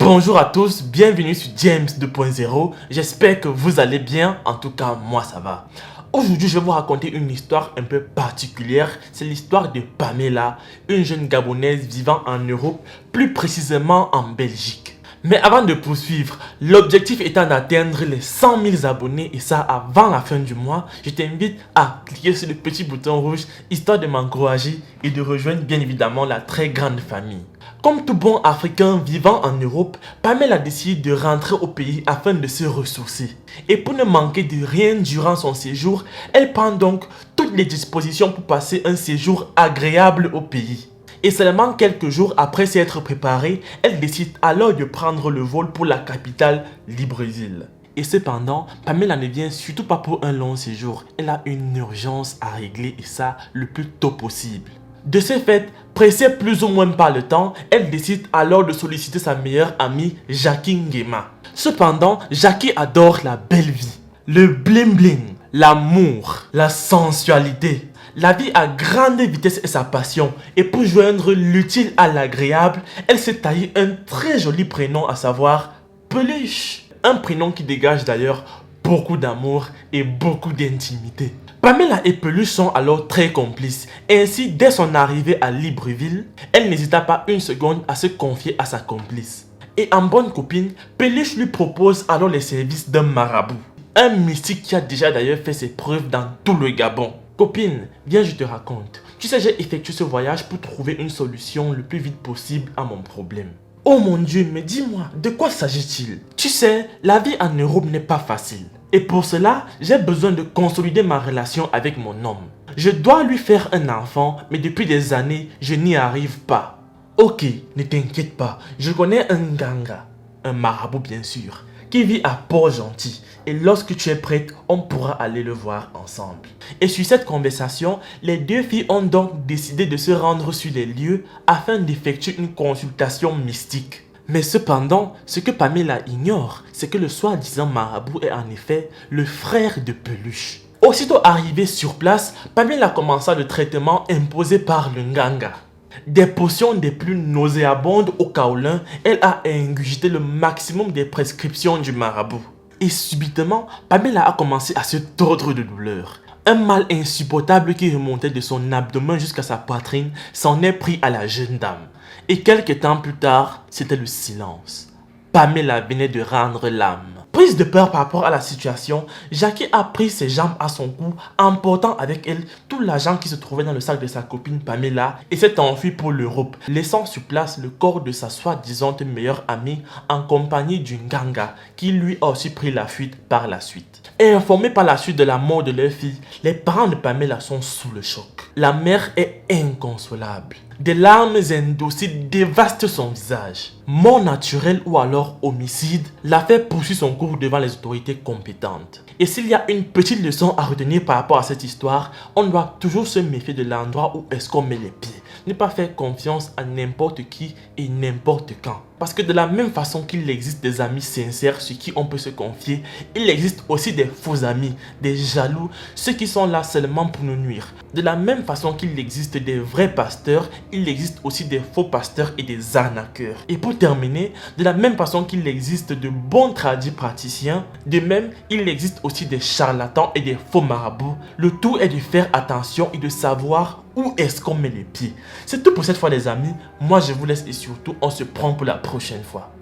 Bonjour à tous, bienvenue sur James 2.0. J'espère que vous allez bien, en tout cas moi ça va. Aujourd'hui je vais vous raconter une histoire un peu particulière. C'est l'histoire de Pamela, une jeune Gabonaise vivant en Europe, plus précisément en Belgique. Mais avant de poursuivre, l'objectif étant d'atteindre les 100 000 abonnés et ça avant la fin du mois, je t'invite à cliquer sur le petit bouton rouge histoire de m'encourager et de rejoindre bien évidemment la très grande famille. Comme tout bon Africain vivant en Europe, Pamela a décidé de rentrer au pays afin de se ressourcer. Et pour ne manquer de rien durant son séjour, elle prend donc toutes les dispositions pour passer un séjour agréable au pays. Et seulement quelques jours après s'être préparée, elle décide alors de prendre le vol pour la capitale, Libreville. Et cependant, Pamela ne vient surtout pas pour un long séjour. Elle a une urgence à régler et ça le plus tôt possible. De ce fait, pressée plus ou moins par le temps, elle décide alors de solliciter sa meilleure amie, Jackie Nguema. Cependant, Jackie adore la belle vie, le bling bling, l'amour, la sensualité. La vie à grande vitesse est sa passion et pour joindre l'utile à l'agréable, elle s'est taillé un très joli prénom à savoir Peluche. Un prénom qui dégage d'ailleurs beaucoup d'amour et beaucoup d'intimité. Pamela et Peluche sont alors très complices. Ainsi, dès son arrivée à Libreville, elle n'hésita pas une seconde à se confier à sa complice. Et en bonne copine, Peluche lui propose alors les services d'un marabout. Un mystique qui a déjà d'ailleurs fait ses preuves dans tout le Gabon. Copine, viens je te raconte. Tu sais, j'ai effectué ce voyage pour trouver une solution le plus vite possible à mon problème. Oh mon Dieu, mais dis-moi, de quoi s'agit-il? Tu sais, la vie en Europe n'est pas facile. Et pour cela, j'ai besoin de consolider ma relation avec mon homme. Je dois lui faire un enfant, mais depuis des années, je n'y arrive pas. Ok, ne t'inquiète pas, je connais un ganga, un marabout bien sûr, qui vit à Port-Gentil. Et lorsque tu es prête, on pourra aller le voir ensemble. Et sur cette conversation, les deux filles ont donc décidé de se rendre sur les lieux afin d'effectuer une consultation mystique. Mais cependant, ce que Pamela ignore, c'est que le soi-disant marabout est en effet le frère de Peluche. Aussitôt arrivé sur place, Pamela commença le traitement imposé par le Nganga. Des potions des plus nauséabondes au kaolin, elle a ingurgité le maximum des prescriptions du marabout. Et subitement, Pamela a commencé à se tordre de douleur. Un mal insupportable qui remontait de son abdomen jusqu'à sa poitrine s'en est pris à la jeune dame. Et quelques temps plus tard, c'était le silence. Pamela venait de rendre l'âme. Prise de peur par rapport à la situation, Jackie a pris ses jambes à son cou, emportant avec elle tout l'argent qui se trouvait dans le sac de sa copine Pamela et s'est enfui pour l'Europe, laissant sur place le corps de sa soi-disant meilleure amie en compagnie d'une ganga qui lui a aussi pris la fuite par la suite. Et informés par la suite de la mort de leur fille, les parents de Pamela sont sous le choc. La mère est inconsolable. Des larmes indociles dévastent son visage. Mort naturelle ou alors homicide, l'affaire poursuit son cours devant les autorités compétentes. Et s'il y a une petite leçon à retenir par rapport à cette histoire, on doit toujours se méfier de l'endroit où est-ce qu'on met les pieds. Ne pas faire confiance à n'importe qui et n'importe quand. Parce que de la même façon qu'il existe des amis sincères sur qui on peut se confier, il existe aussi des faux amis, des jaloux, ceux qui sont là seulement pour nous nuire. De la même façon qu'il existe des vrais pasteurs, il existe aussi des faux pasteurs et des arnaqueurs. Et pour terminer, de la même façon qu'il existe de bons praticiens, de même, il existe aussi des charlatans et des faux marabouts. Le tout est de faire attention et de savoir où est-ce qu'on met les pieds. C'est tout pour cette fois les amis. Moi je vous laisse et surtout on se prend pour la prochaine fois.